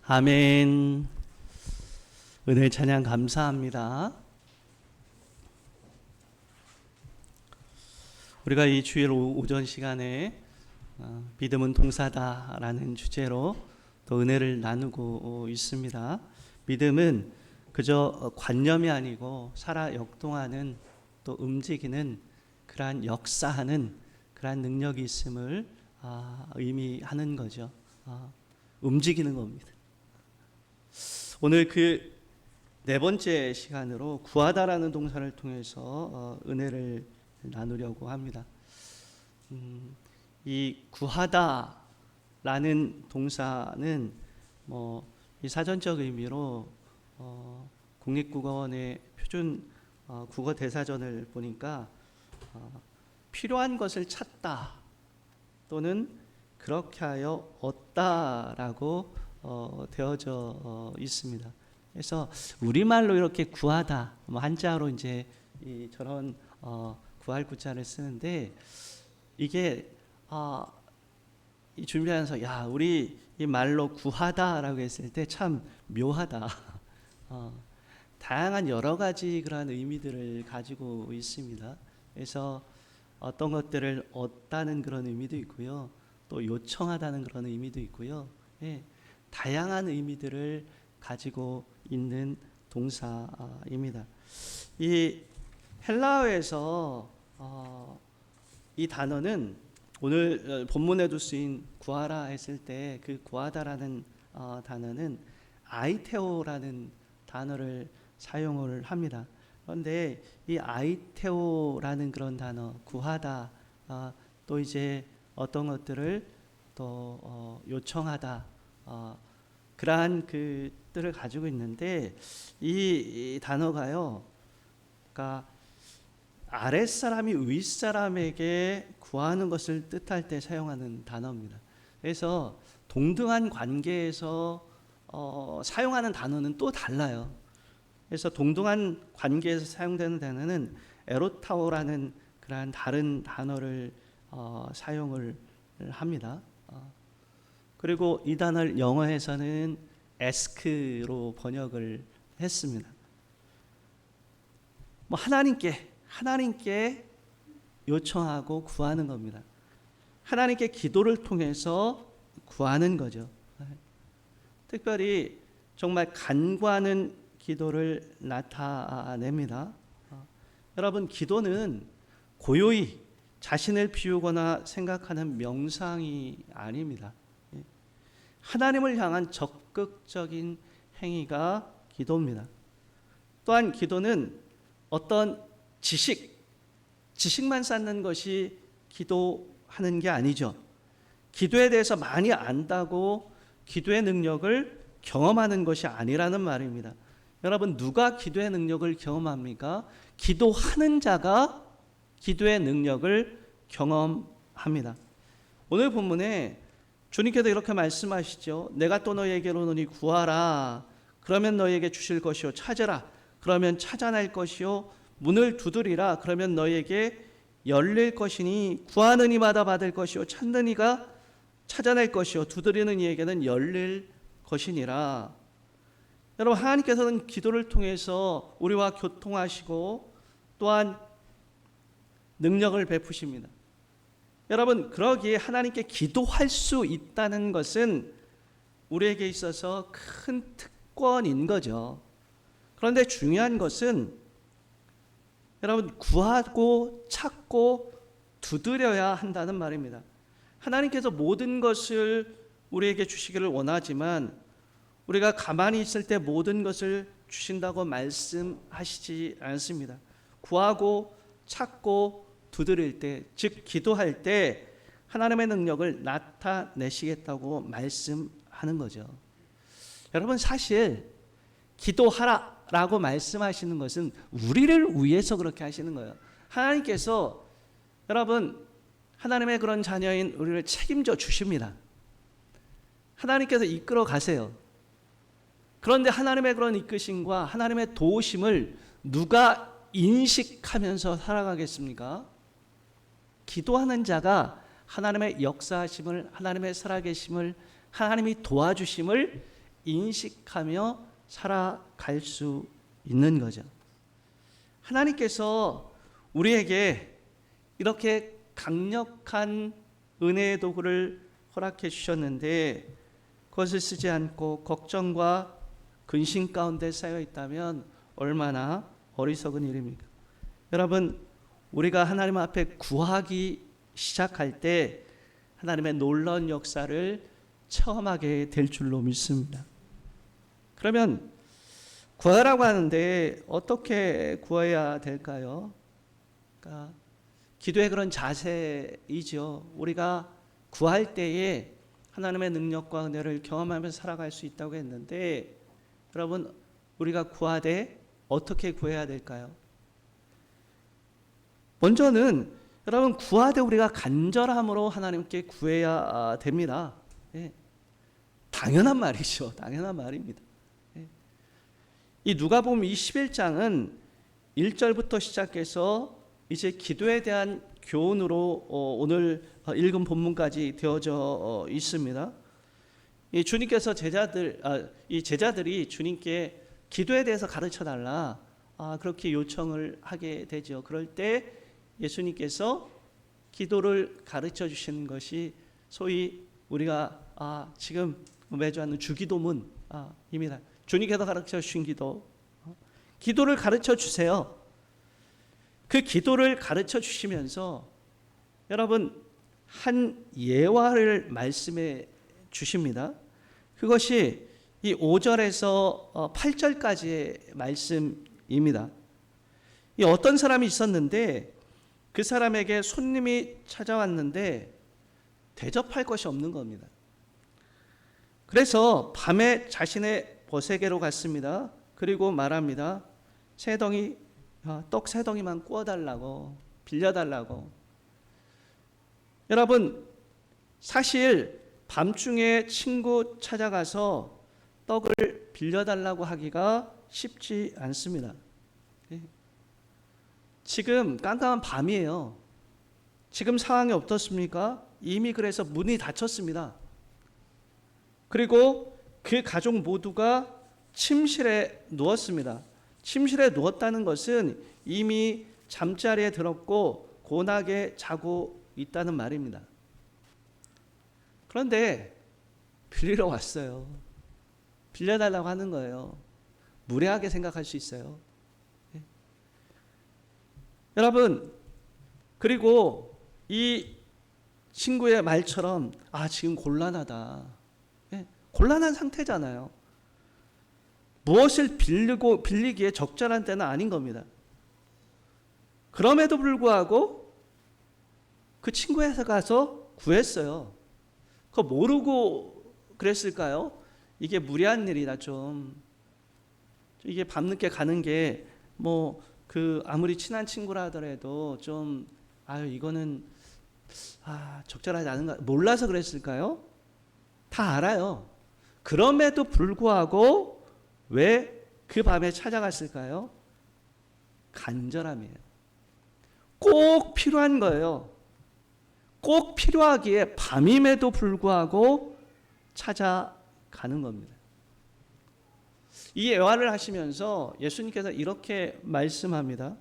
아멘. 은혜 찬양 감사합니다. 우리가 이 주일 오전 시간에 믿음은 동사다라는 주제로 또 은혜를 나누고 있습니다. 믿음은 그저 관념이 아니고 살아 역동하는 또 움직이는 그러한 역사하는 그러한 능력이 있음을 의미하는 거죠. 움직이는 겁니다. 오늘 그 네 번째 시간으로 구하다라는 동사를 통해서 은혜를 나누려고 합니다. 이 구하다라는 동사는 이 사전적 의미로 국립국어원의 표준 국어 대사전을 보니까 필요한 것을 찾다 또는 그렇게 하여 얻다라고 되어져 있습니다. 그래서 우리말로 이렇게 구하다, 한자로 이제 저런 구할 구자를 쓰는데 이게 이 준비하면서 우리 이 말로 구하다라고 했을 때 참 묘하다. 다양한 여러 가지 그러한 의미들을 가지고 있습니다. 그래서 어떤 것들을 얻다는 그런 의미도 있고요, 또 요청하다는 그런 의미도 있고요. 다양한 의미들을 가지고 있는 동사입니다. 이 헬라어에서 이 단어는 오늘 본문에도 쓰인 구하라 했을 때 그 구하다라는 단어는 아이테오라는 단어를 사용을 합니다. 그런데 이 아이테오라는 그런 단어, 구하다, 또 이제 어떤 것들을 또 요청하다, 그러한 그 뜻을 가지고 있는데 이 단어가요, 그러니까 아랫사람이 윗사람에게 구하는 것을 뜻할 때 사용하는 단어입니다. 그래서 동등한 관계에서 사용하는 단어는 또 달라요. 그래서 동등한 관계에서 사용되는 단어는 에로타오라는 그러한 다른 단어를 사용을 합니다. 그리고 이 단어를 영어에서는 ask로 번역을 했습니다. 하나님께 요청하고 구하는 겁니다. 하나님께 기도를 통해서 구하는 거죠. 특별히 정말 간구하는 기도를 나타냅니다. 여러분, 기도는 고요히 자신을 비우거나 생각하는 명상이 아닙니다. 하나님을 향한 적극적인 행위가 기도입니다. 또한 기도는 어떤 지식만 쌓는 것이 기도하는 게 아니죠. 기도에 대해서 많이 안다고 기도의 능력을 경험하는 것이 아니라는 말입니다. 여러분, 누가 기도의 능력을 경험합니까? 기도하는 자가 기도의 능력을 경험합니다. 오늘 본문에 주님께서 이렇게 말씀하시죠. 내가 또 너희에게로 오노니 구하라. 그러면 너희에게 주실 것이요. 찾으라. 그러면 찾아낼 것이요. 문을 두드리라. 그러면 너희에게 열릴 것이니 구하는 이마다 받을 것이요. 찾는 이가 찾아낼 것이요. 두드리는 이에게는 열릴 것이니라. 여러분, 하나님께서는 기도를 통해서 우리와 교통하시고 또한 능력을 베푸십니다. 여러분, 그러기에 하나님께 기도할 수 있다는 것은 우리에게 있어서 큰 특권인 거죠. 그런데 중요한 것은 여러분, 구하고 찾고 두드려야 한다는 말입니다. 하나님께서 모든 것을 우리에게 주시기를 원하지만 우리가 가만히 있을 때 모든 것을 주신다고 말씀하시지 않습니다. 구하고 찾고 두드릴 때, 즉 기도할 때 하나님의 능력을 나타내시겠다고 말씀하는 거죠. 여러분, 사실 기도하라라고 말씀하시는 것은 우리를 위해서 그렇게 하시는 거예요. 하나님께서 여러분, 하나님의 그런 자녀인 우리를 책임져 주십니다. 하나님께서 이끌어 가세요. 그런데 하나님의 그런 이끄심과 하나님의 도우심을 누가 인식하면서 살아가겠습니까? 기도하는 자가 하나님의 역사하심을, 하나님의 살아계심을, 하나님이 도와주심을 인식하며 살아갈 수 있는 거죠. 하나님께서 우리에게 이렇게 강력한 은혜의 도구를 허락해 주셨는데 그것을 쓰지 않고 걱정과 근심 가운데 쌓여 있다면 얼마나 어리석은 일입니까? 여러분, 우리가 하나님 앞에 구하기 시작할 때 하나님의 놀라운 역사를 체험하게 될 줄로 믿습니다. 그러면 구하라고 하는데 어떻게 구해야 될까요? 그러니까 기도의 그런 자세이죠. 우리가 구할 때에 하나님의 능력과 은혜를 경험하면서 살아갈 수 있다고 했는데 여러분, 우리가 구하되 어떻게 구해야 될까요? 먼저는 여러분, 구하되 우리가 간절함으로 하나님께 구해야 됩니다. 예. 당연한 말이죠. 당연한 말입니다. 예. 이 누가복음 21장은 1절부터 시작해서 이제 기도에 대한 교훈으로 오늘 읽은 본문까지 되어져 있습니다. 이 주님께서 이 제자들이 주님께 기도에 대해서 가르쳐 달라 그렇게 요청을 하게 되죠. 그럴 때 예수님께서 기도를 가르쳐 주시는 것이 소위 우리가 지금 매주 하는 주기도문입니다. 주님께서 가르쳐 주신 기도를 가르쳐 주세요. 그 기도를 가르쳐 주시면서 여러분 한 예화를 말씀해 주십니다. 그것이 이 5절에서 8절까지의 말씀입니다. 이 어떤 사람이 있었는데 그 사람에게 손님이 찾아왔는데 대접할 것이 없는 겁니다. 그래서 밤에 자신의 버세게로 갔습니다. 그리고 말합니다. 떡 3덩이만 구워달라고, 빌려달라고. 여러분, 사실 밤중에 친구 찾아가서 떡을 빌려달라고 하기가 쉽지 않습니다. 지금 깜깜한 밤이에요. 지금 상황이 어떻습니까? 이미 그래서 문이 닫혔습니다. 그리고 그 가족 모두가 침실에 누웠습니다. 침실에 누웠다는 것은 이미 잠자리에 들었고 고나게 자고 있다는 말입니다. 그런데 빌리러 왔어요. 빌려달라고 하는 거예요. 무례하게 생각할 수 있어요. 여러분, 그리고 이 친구의 말처럼 지금 곤란하다. 곤란한 상태잖아요. 무엇을 빌리기에 적절한 때는 아닌 겁니다. 그럼에도 불구하고 그 친구에서 가서 구했어요. 그거 모르고 그랬을까요? 이게 무리한 일이다 좀. 이게 밤늦게 가는 게 아무리 친한 친구라 하더라도 좀 이거는 적절하지 않은가 몰라서 그랬을까요? 다 알아요. 그럼에도 불구하고 왜 그 밤에 찾아갔을까요? 간절함이에요. 꼭 필요한 거예요. 꼭 필요하기에 밤임에도 불구하고 찾아가는 겁니다. 이 예화를 하시면서 예수님께서 이렇게 말씀합니다.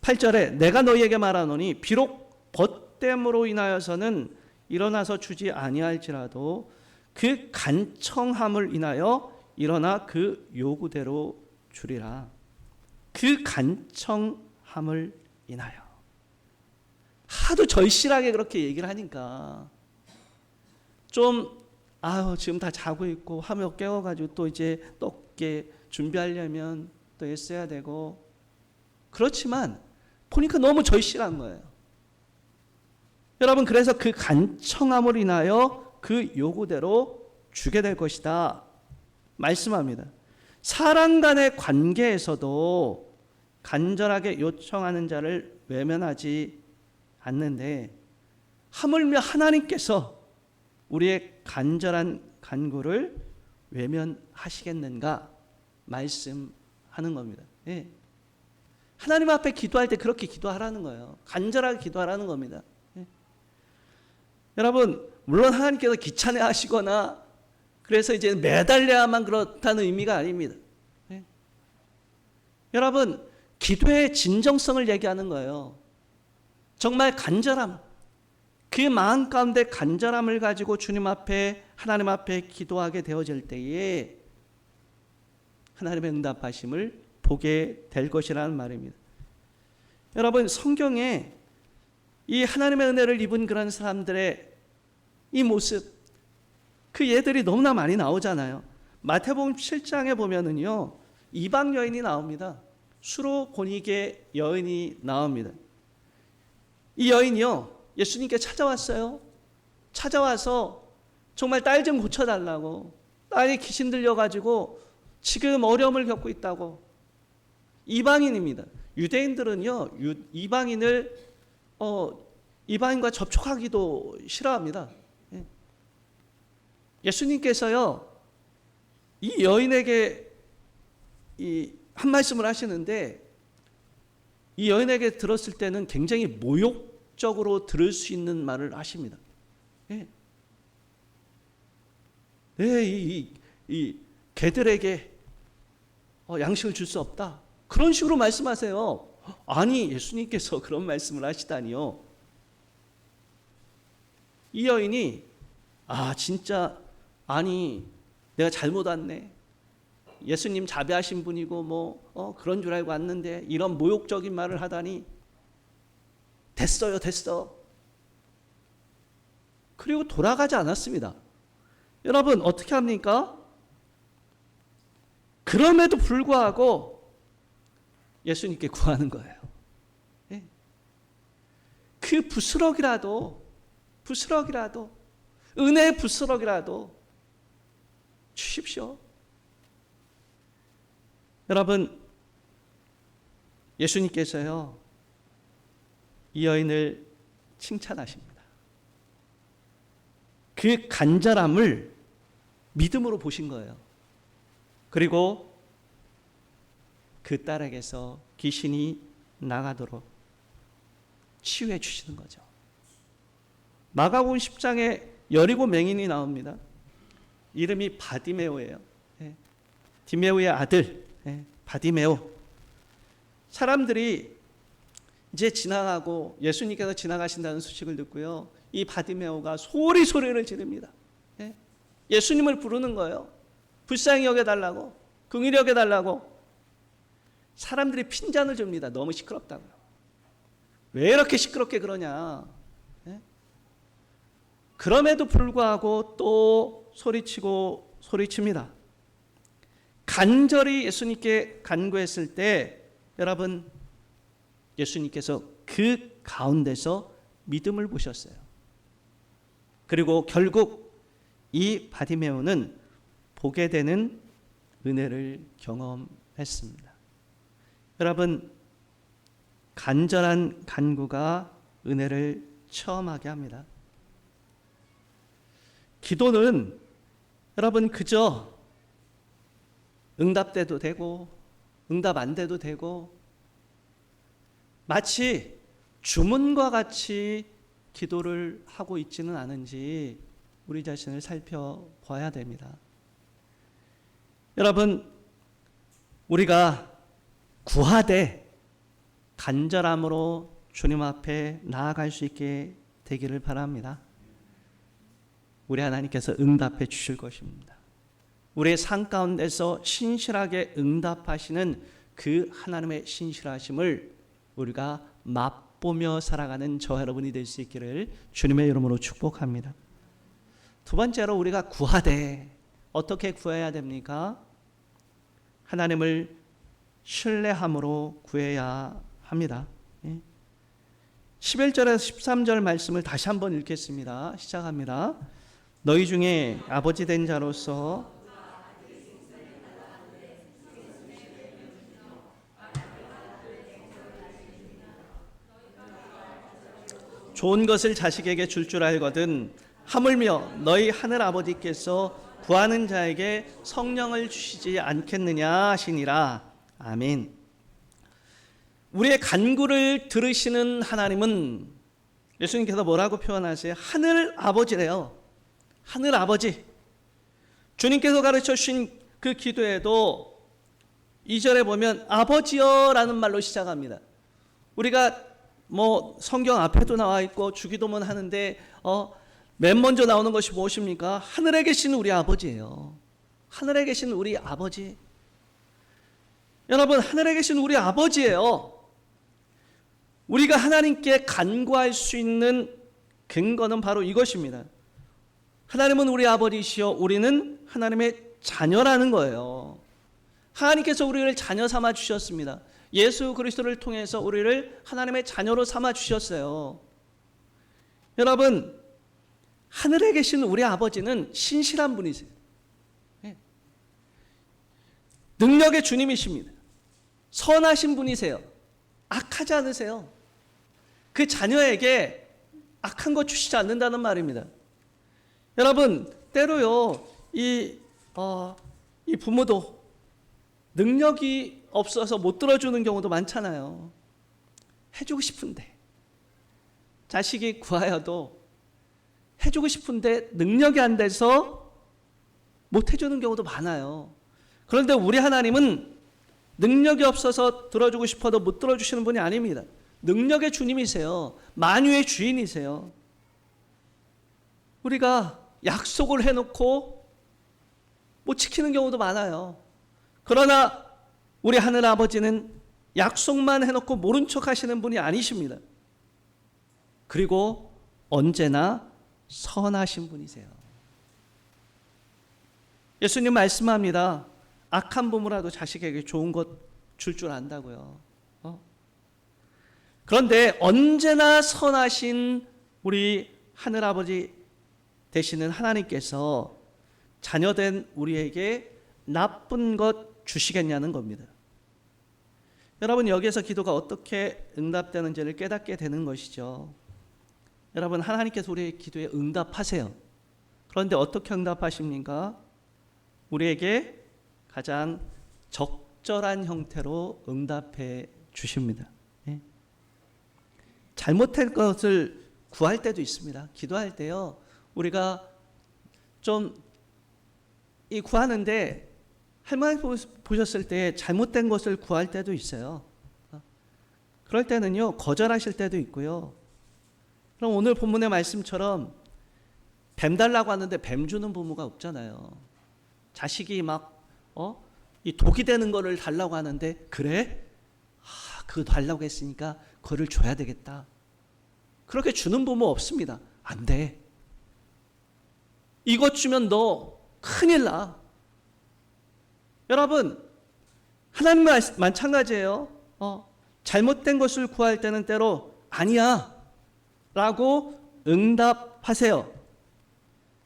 8절에 내가 너희에게 말하노니 비록 벗됨으로 인하여서는 일어나서 주지 아니할지라도 그 간청함을 인하여 일어나 그 요구대로 주리라. 그 간청함을 인하여. 하도 절실하게 그렇게 얘기를 하니까 좀 지금 다 자고 있고 하며 깨워가지고 또 이제 떡게 준비하려면 또 애써야 되고 그렇지만 보니까 너무 절실한 거예요. 여러분, 그래서 그 간청함을 인하여 그 요구대로 주게 될 것이다 말씀합니다. 사람 간의 관계에서도 간절하게 요청하는 자를 외면하지 않는데 하물며 하나님께서 우리의 간절한 간구를 외면하시겠는가 말씀하는 겁니다. 예. 하나님 앞에 기도할 때 그렇게 기도하라는 거예요. 간절하게 기도하라는 겁니다. 예. 여러분, 물론 하나님께서 귀찮아 하시거나 그래서 이제 매달려야만 그렇다는 의미가 아닙니다. 네. 여러분, 기도의 진정성을 얘기하는 거예요. 정말 간절함, 그 마음 가운데 간절함을 가지고 주님 앞에, 하나님 앞에 기도하게 되어질 때에 하나님의 응답하심을 보게 될 것이라는 말입니다. 여러분, 성경에 이 하나님의 은혜를 입은 그런 사람들의 이 모습, 그 예들이 너무나 많이 나오잖아요. 마태복음 7장에 보면은요, 이방 여인이 나옵니다. 수로 고니게 여인이 나옵니다. 이 여인이요, 예수님께 찾아왔어요. 찾아와서 정말 딸 좀 고쳐달라고. 딸이 귀신 들려가지고 지금 어려움을 겪고 있다고. 이방인입니다. 유대인들은요, 이방인과 접촉하기도 싫어합니다. 예수님께서요, 이 여인에게 한 말씀을 하시는데, 이 여인에게 들었을 때는 굉장히 모욕적으로 들을 수 있는 말을 하십니다. 예. 이 개들에게 양식을 줄 수 없다. 그런 식으로 말씀하세요. 아니, 예수님께서 그런 말씀을 하시다니요. 이 여인이 진짜 아니 내가 잘못 왔네. 예수님 자비하신 분이고 그런 줄 알고 왔는데 이런 모욕적인 말을 하다니 됐어. 그리고 돌아가지 않았습니다. 여러분, 어떻게 합니까? 그럼에도 불구하고 예수님께 구하는 거예요. 그 부스럭이라도 은혜의 부스럭이라도 주십시오. 여러분, 예수님께서요, 이 여인을 칭찬하십니다. 그 간절함을 믿음으로 보신 거예요. 그리고 그 딸에게서 귀신이 나가도록 치유해 주시는 거죠. 마가복음 10장에 여리고 맹인이 나옵니다. 이름이 바디메오예요. 디메오의 아들 바디메오. 사람들이 이제 지나가고 예수님께서 지나가신다는 소식을 듣고요, 이 바디메오가 소리를 지릅니다. 예수님을 부르는 거예요. 불쌍히 여겨달라고, 긍휼히 여겨달라고. 사람들이 핀잔을 줍니다. 너무 시끄럽다고요. 왜 이렇게 시끄럽게 그러냐. 그럼에도 불구하고 또 소리칩니다. 간절히 예수님께 간구했을 때 여러분, 예수님께서 그 가운데서 믿음을 보셨어요. 그리고 결국 이 바디메오는 보게 되는 은혜를 경험했습니다. 여러분, 간절한 간구가 은혜를 체험하게 합니다. 기도는 여러분 그저 응답돼도 되고 응답 안 돼도 되고 마치 주문과 같이 기도를 하고 있지는 않은지 우리 자신을 살펴봐야 됩니다. 여러분, 우리가 구하되 간절함으로 주님 앞에 나아갈 수 있게 되기를 바랍니다. 우리 하나님께서 응답해 주실 것입니다. 우리의 삶 가운데서 신실하게 응답하시는 그 하나님의 신실하심을 우리가 맛보며 살아가는 저와 여러분이 될 수 있기를 주님의 이름으로 축복합니다. 두 번째로, 우리가 구하되 어떻게 구해야 됩니까? 하나님을 신뢰함으로 구해야 합니다. 11절에서 13절 말씀을 다시 한번 읽겠습니다. 시작합니다. 너희 중에 아버지 된 자로서 좋은 것을 자식에게 줄 알거든 하물며 너희 하늘 아버지께서 구하는 자에게 성령을 주시지 않겠느냐 하시니라. 아멘. 우리의 간구를 들으시는 하나님은 예수님께서 뭐라고 표현하세요? 하늘 아버지래요. 하늘 아버지. 주님께서 가르쳐 주신 그 기도에도 2절에 보면 아버지여라는 말로 시작합니다. 우리가 뭐 성경 앞에도 나와 있고 주기도문 하는데 맨 먼저 나오는 것이 무엇입니까? 하늘에 계신 우리 아버지예요. 하늘에 계신 우리 아버지. 여러분, 하늘에 계신 우리 아버지예요. 우리가 하나님께 간구할 수 있는 근거는 바로 이것입니다. 하나님은 우리 아버지시여 우리는 하나님의 자녀라는 거예요. 하나님께서 우리를 자녀 삼아 주셨습니다. 예수 그리스도를 통해서 우리를 하나님의 자녀로 삼아 주셨어요. 여러분, 하늘에 계신 우리 아버지는 신실한 분이세요. 능력의 주님이십니다. 선하신 분이세요. 악하지 않으세요. 그 자녀에게 악한 것 주시지 않는다는 말입니다. 여러분, 때로요, 이 부모도 능력이 없어서 못 들어주는 경우도 많잖아요. 해주고 싶은데, 자식이 구하여도 해주고 싶은데 능력이 안 돼서 못 해주는 경우도 많아요. 그런데 우리 하나님은 능력이 없어서 들어주고 싶어도 못 들어주시는 분이 아닙니다. 능력의 주님이세요. 만유의 주인이세요. 우리가 약속을 해놓고 못 지키는 경우도 많아요. 그러나 우리 하늘 아버지는 약속만 해놓고 모른 척 하시는 분이 아니십니다. 그리고 언제나 선하신 분이세요. 예수님 말씀합니다. 악한 부모라도 자식에게 좋은 것 줄 줄 안다고요. 그런데 언제나 선하신 우리 하늘아버지 되시는 하나님께서 자녀된 우리에게 나쁜 것 주시겠냐는 겁니다. 여러분, 여기에서 기도가 어떻게 응답되는지를 깨닫게 되는 것이죠. 여러분, 하나님께서 우리의 기도에 응답하세요. 그런데 어떻게 응답하십니까? 우리에게 가장 적절한 형태로 응답해 주십니다. 잘못된 것을 구할 때도 있습니다. 기도할 때요, 우리가 좀 구하는데 할머니 보셨을 때 잘못된 것을 구할 때도 있어요. 그럴 때는요, 거절하실 때도 있고요. 그럼 오늘 본문의 말씀처럼 뱀 달라고 하는데 뱀 주는 부모가 없잖아요. 자식이 막 이 독이 되는 거를 달라고 하는데, 그래? 그거 달라고 했으니까 그거를 줘야 되겠다. 그렇게 주는 부모 없습니다. 안 돼. 이것 주면 너 큰일 나. 여러분, 하나님과 마찬가지예요. 잘못된 것을 구할 때는 때로 아니야 라고 응답하세요.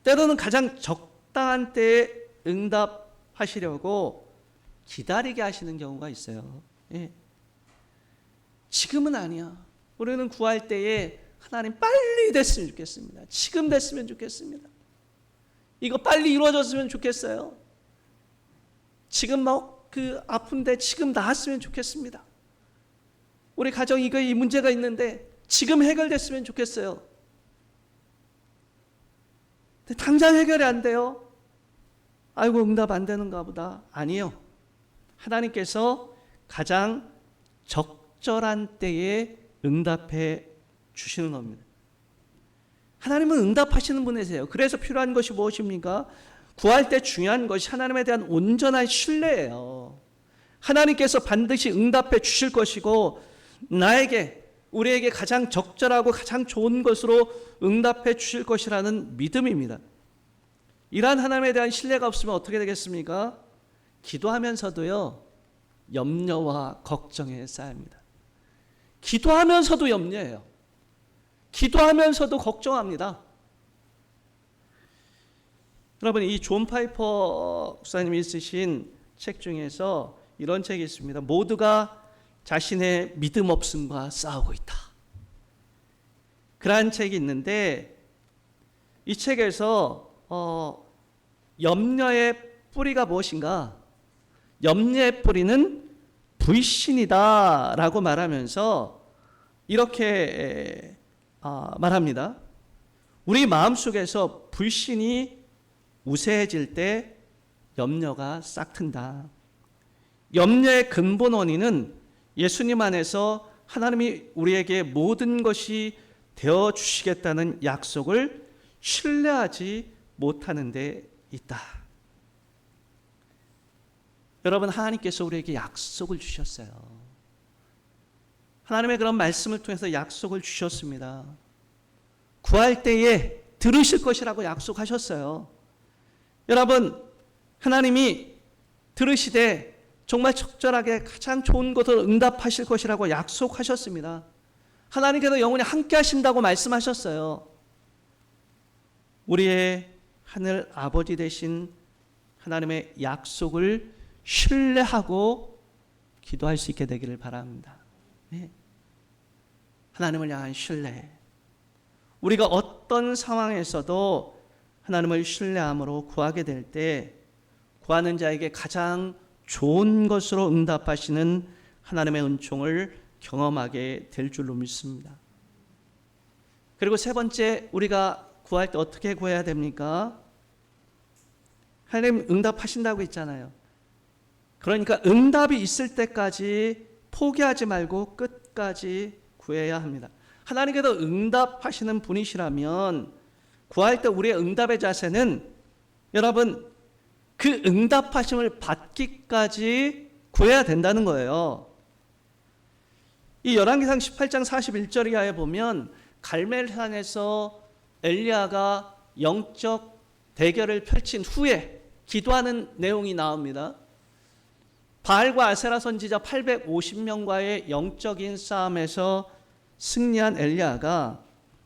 때로는 가장 적당한 때에 응답하시려고 기다리게 하시는 경우가 있어요. 지금은 아니야. 우리는 구할 때에 하나님 빨리 됐으면 좋겠습니다. 지금 됐으면 좋겠습니다. 이거 빨리 이루어졌으면 좋겠어요. 지금 아픈데 지금 나았으면 좋겠습니다. 우리 가정 이 문제가 있는데 지금 해결됐으면 좋겠어요. 근데 당장 해결이 안 돼요. 아이고, 응답 안 되는가 보다. 아니요. 하나님께서 가장 적절한 때에 응답해 주시는 겁니다. 하나님은 응답하시는 분이세요. 그래서 필요한 것이 무엇입니까? 구할 때 중요한 것이 하나님에 대한 온전한 신뢰예요. 하나님께서 반드시 응답해 주실 것이고, 우리에게 가장 적절하고 가장 좋은 것으로 응답해 주실 것이라는 믿음입니다. 이러한 하나님에 대한 신뢰가 없으면 어떻게 되겠습니까? 기도하면서도요, 염려와 걱정에 쌓입니다. 기도하면서도 염려해요. 기도하면서도 걱정합니다. 여러분, 이 존 파이퍼 목사님이 쓰신 책 중에서 이런 책이 있습니다. 모두가 자신의 믿음 없음과 싸우고 있다. 그러한 책이 있는데, 이 책에서 염려의 뿌리가 무엇인가? 염려의 뿌리는 불신이다 라고 말하면서 이렇게 말합니다. 우리 마음속에서 불신이 우세해질 때 염려가 싹튼다. 염려의 근본 원인은 예수님 안에서 하나님이 우리에게 모든 것이 되어 주시겠다는 약속을 신뢰하지 못하는 데 있다. 여러분, 하나님께서 우리에게 약속을 주셨어요. 하나님의 그런 말씀을 통해서 약속을 주셨습니다. 구할 때에 들으실 것이라고 약속하셨어요. 여러분, 하나님이 들으시되 정말 적절하게 가장 좋은 것을 응답하실 것이라고 약속하셨습니다. 하나님께서 영원히 함께 하신다고 말씀하셨어요. 우리의 하늘 아버지 되신 하나님의 약속을 신뢰하고 기도할 수 있게 되기를 바랍니다. 네. 하나님을 향한 신뢰. 우리가 어떤 상황에서도 하나님을 신뢰함으로 구하게 될 때 구하는 자에게 가장 좋은 것으로 응답하시는 하나님의 은총을 경험하게 될 줄로 믿습니다. 그리고 세 번째, 우리가 구할 때 어떻게 구해야 됩니까? 하나님 응답하신다고 했잖아요. 그러니까 응답이 있을 때까지 포기하지 말고 끝까지 구해야 합니다. 하나님께서 응답하시는 분이시라면 구할 때 우리의 응답의 자세는 여러분 그 응답하심을 받기까지 구해야 된다는 거예요. 이 열왕기상 18장 41절 이하에 보면 갈멜산에서 엘리야가 영적 대결을 펼친 후에 기도하는 내용이 나옵니다. 바알과 아세라 선지자 850명과의 영적인 싸움에서 승리한 엘리야가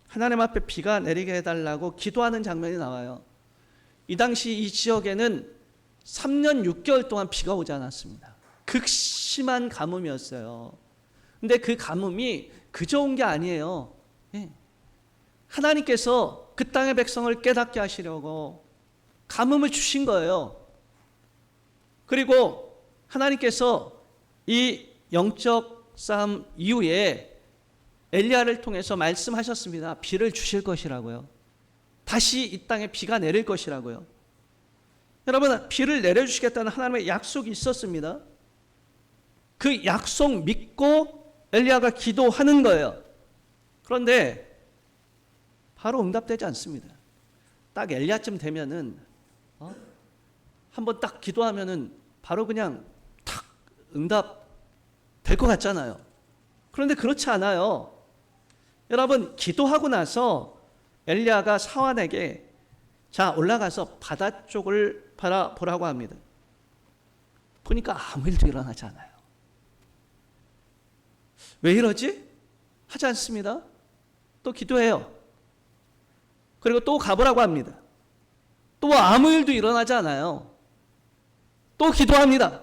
하나님 앞에 비가 내리게 해달라고 기도하는 장면이 나와요. 이 당시 이 지역에는 3년 6개월 동안 비가 오지 않았습니다. 극심한 가뭄이었어요. 근데 그 가뭄이 그저 온 게 아니에요. 하나님께서 그 땅의 백성을 깨닫게 하시려고 가뭄을 주신 거예요. 그리고 하나님께서 이 영적 싸움 이후에 엘리야를 통해서 말씀하셨습니다. 비를 주실 것이라고요. 다시 이 땅에 비가 내릴 것이라고요. 여러분, 비를 내려주시겠다는 하나님의 약속이 있었습니다. 그 약속 믿고 엘리야가 기도하는 거예요. 그런데 바로 응답되지 않습니다. 딱 엘리야쯤 되면은 한번 딱 기도하면은 바로 그냥 탁 응답 될 것 같잖아요. 그런데 그렇지 않아요. 여러분, 기도하고 나서 엘리야가 사환에게 자 올라가서 바다 쪽을 바라보라고 합니다. 보니까 아무 일도 일어나지 않아요. 왜 이러지? 하지 않습니다. 또 기도해요. 그리고 또 가보라고 합니다. 또 아무 일도 일어나지 않아요. 또 기도합니다.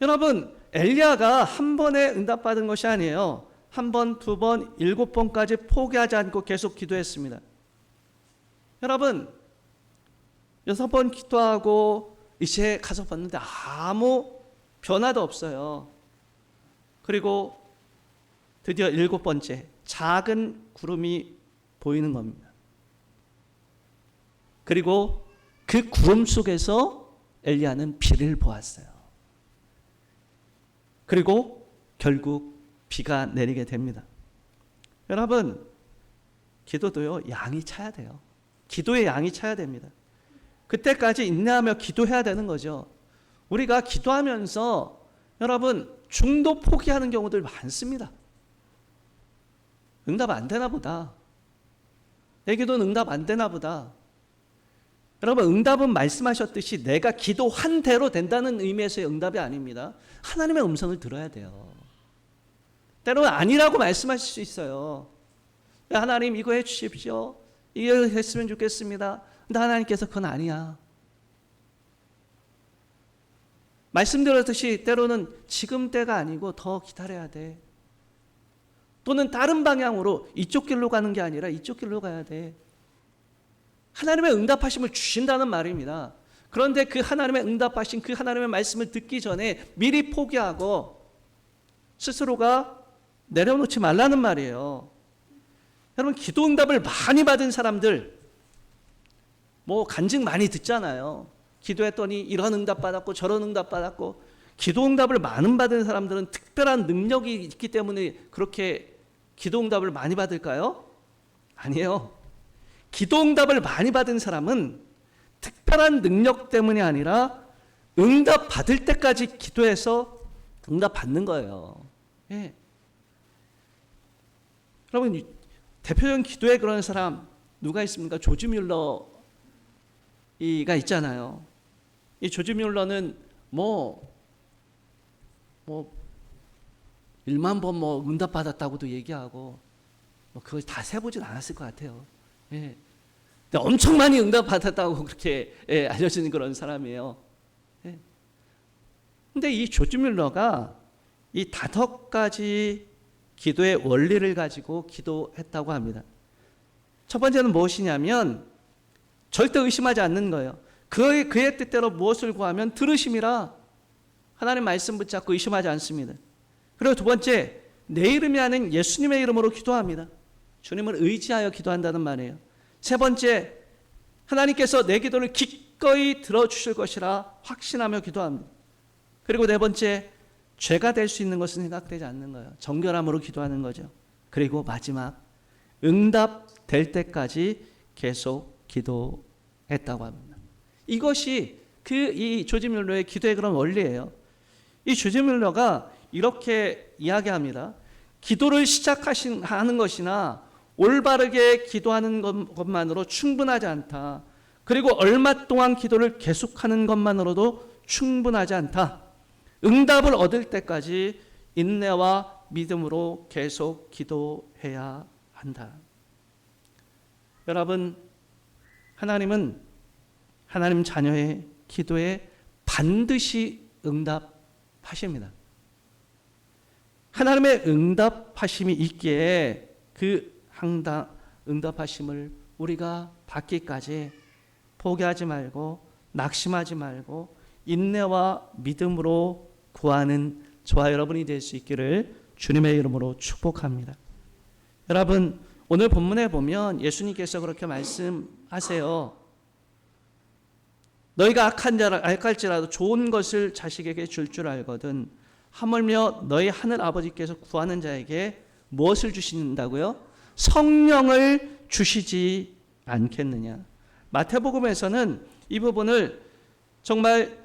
여러분, 엘리야가 한 번에 응답받은 것이 아니에요. 한 번, 두 번, 7번까지 포기하지 않고 계속 기도했습니다. 여러분, 6번 기도하고 이제 가서 봤는데 아무 변화도 없어요. 그리고 드디어 7번째 작은 구름이 보이는 겁니다. 그리고 그 구름 속에서 엘리야는 비를 보았어요. 그리고 결국 비가 내리게 됩니다. 여러분, 기도도요, 양이 차야 돼요. 기도의 양이 차야 됩니다. 그때까지 인내하며 기도해야 되는 거죠. 우리가 기도하면서 여러분 중도 포기하는 경우들 많습니다. 응답 안 되나 보다. 내 기도는 응답 안 되나 보다. 여러분, 응답은 말씀하셨듯이 내가 기도한 대로 된다는 의미에서의 응답이 아닙니다. 하나님의 음성을 들어야 돼요. 때로는 아니라고 말씀하실 수 있어요. 하나님 이거 해 주십시오. 이거 했으면 좋겠습니다. 근데 하나님께서 그건 아니야. 말씀드렸듯이 때로는 지금 때가 아니고 더 기다려야 돼. 또는 다른 방향으로 이쪽 길로 가는 게 아니라 이쪽 길로 가야 돼. 하나님의 응답하심을 주신다는 말입니다. 그런데 그 하나님의 응답하신 그 하나님의 말씀을 듣기 전에 미리 포기하고 스스로가 내려놓지 말라는 말이에요. 여러분, 기도 응답을 많이 받은 사람들, 뭐 간증 많이 듣잖아요. 기도했더니 이런 응답 받았고 저런 응답 받았고. 기도 응답을 많이 받은 사람들은 특별한 능력이 있기 때문에 그렇게 기도 응답을 많이 받을까요? 아니에요. 기도 응답을 많이 받은 사람은 특별한 능력 때문이 아니라 응답 받을 때까지 기도해서 응답 받는 거예요. 예. 여러분, 대표적인 기도에 그런 사람 누가 있습니까? 조지 뮬러가 있잖아요. 이 조지 뮬러는 뭐 1만 번 응답 받았다고도 얘기하고 그걸 다 세보진 않았을 것 같아요. 예. 근데 엄청 많이 응답 받았다고 그렇게 알려지는 그런 사람이에요. 예. 근데 이 조지 뮬러가 이 5가지 기도의 원리를 가지고 기도했다고 합니다. 첫 번째는 무엇이냐면 절대 의심하지 않는 거예요. 그의 뜻대로 무엇을 구하면 들으심이라 하나님 말씀 붙잡고 의심하지 않습니다. 그리고 두 번째, 내 이름이 아닌 예수님의 이름으로 기도합니다. 주님을 의지하여 기도한다는 말이에요. 세 번째, 하나님께서 내 기도를 기꺼이 들어주실 것이라 확신하며 기도합니다. 그리고 네 번째, 죄가 될 수 있는 것은 생각되지 않는 거예요. 정결함으로 기도하는 거죠. 그리고 마지막, 응답될 때까지 계속 기도했다고 합니다. 이것이 이 조지 뮬러의 기도의 그런 원리예요. 이 조지 뮬러가 이렇게 이야기합니다. 기도를 시작하는 것이나 올바르게 기도하는 것만으로 충분하지 않다. 그리고 얼마 동안 기도를 계속하는 것만으로도 충분하지 않다. 응답을 얻을 때까지 인내와 믿음으로 계속 기도해야 한다. 여러분, 하나님은 하나님 자녀의 기도에 반드시 응답하십니다. 하나님의 응답하심이 있기에 그 응답하심을 우리가 받기까지 포기하지 말고 낙심하지 말고 인내와 믿음으로 구하는 저와 여러분이 될 수 있기를 주님의 이름으로 축복합니다. 여러분, 오늘 본문에 보면 예수님께서 그렇게 말씀하세요. 너희가 악할지라도 좋은 것을 자식에게 줄 줄 알거든 하물며 너희 하늘 아버지께서 구하는 자에게 무엇을 주신다고요? 성령을 주시지 않겠느냐. 마태복음에서는 이 부분을 정말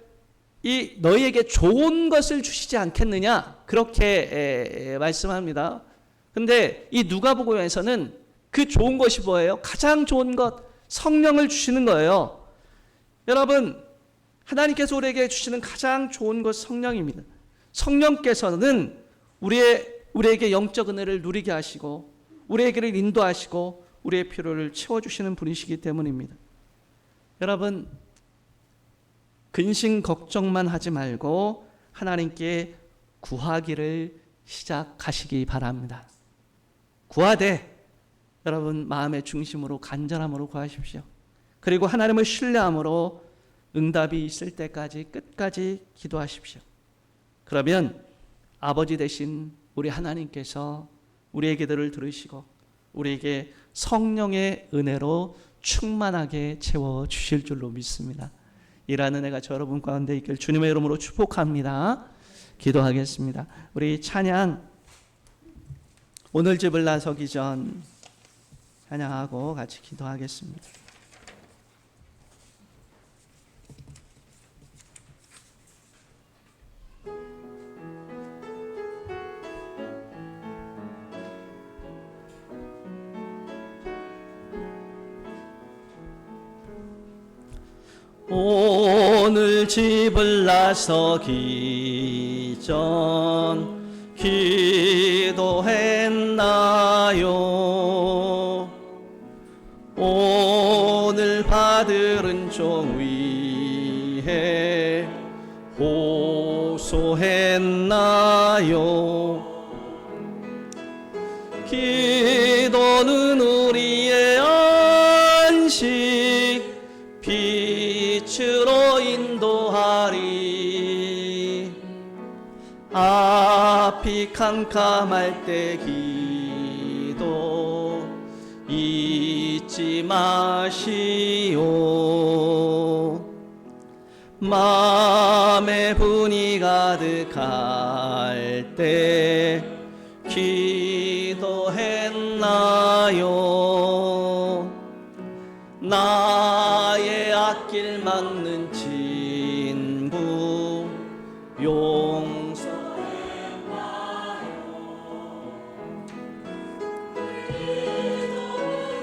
너희에게 좋은 것을 주시지 않겠느냐 그렇게 말씀합니다. 근데 이 누가복음에서는 그 좋은 것이 뭐예요? 가장 좋은 것, 성령을 주시는 거예요. 여러분, 하나님께서 우리에게 주시는 가장 좋은 것 성령입니다. 성령께서는 우리에게 영적 은혜를 누리게 하시고 우리에게를 인도하시고 우리의 필요를 채워주시는 분이시기 때문입니다. 여러분, 근심 걱정만 하지 말고 하나님께 구하기를 시작하시기 바랍니다. 구하되 여러분 마음의 중심으로 간절함으로 구하십시오. 그리고 하나님을 신뢰함으로 응답이 있을 때까지 끝까지 기도하십시오. 그러면 아버지 되신 우리 하나님께서 우리의 기도를 들으시고 우리에게 성령의 은혜로 충만하게 채워주실 줄로 믿습니다. 이라는 은혜가 저 여러분 가운데 있길 주님의 이름으로 축복합니다. 기도하겠습니다. 우리 찬양 오늘 집을 나서기 전 찬양하고 같이 기도하겠습니다. 오늘 집을 나서기 전 기도했나요? 오늘 받을 은총 위해 호소했나요? 기도는 우리의 안식 빛으로 인도하리. 앞이 캄캄할 때 기도 잊지 잊지 마시오. 마음에 분이 가득할 때 기도했나요? 나의 앞길 막는 친구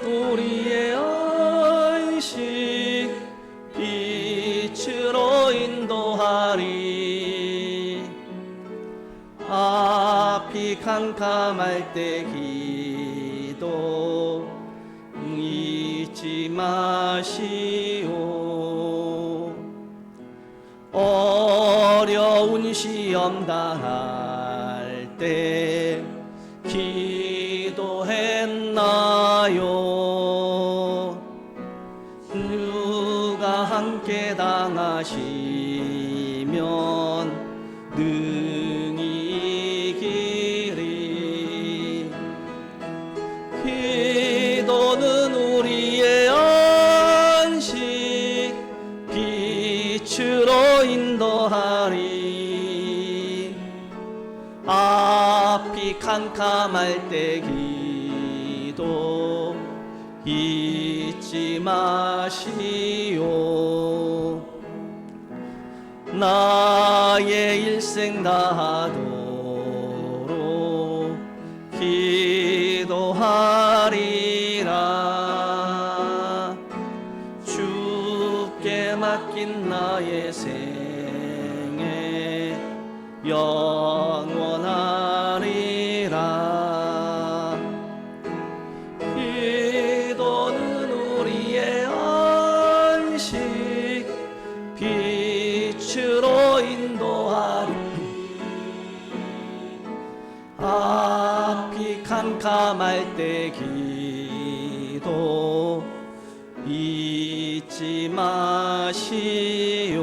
우리의 안식 빛으로 인도하리. 앞이 캄캄할 때 기도 잊지 마시오. 어려운 시험 당할 때 기도했나요? 누가 함께 당하시면 능히 이기리. 기도는 우리의 안식 빛으로 인도하리. 앞이 캄캄할 때 기도 잊지 마시오. 나의 일생 다하도록 기도하리라. 주께 맡긴 나의 생애 영원하리라. 기도는 우리의 안식 빛으로 인도하리. 앞이 캄캄할 때 기도 잊지 마시오.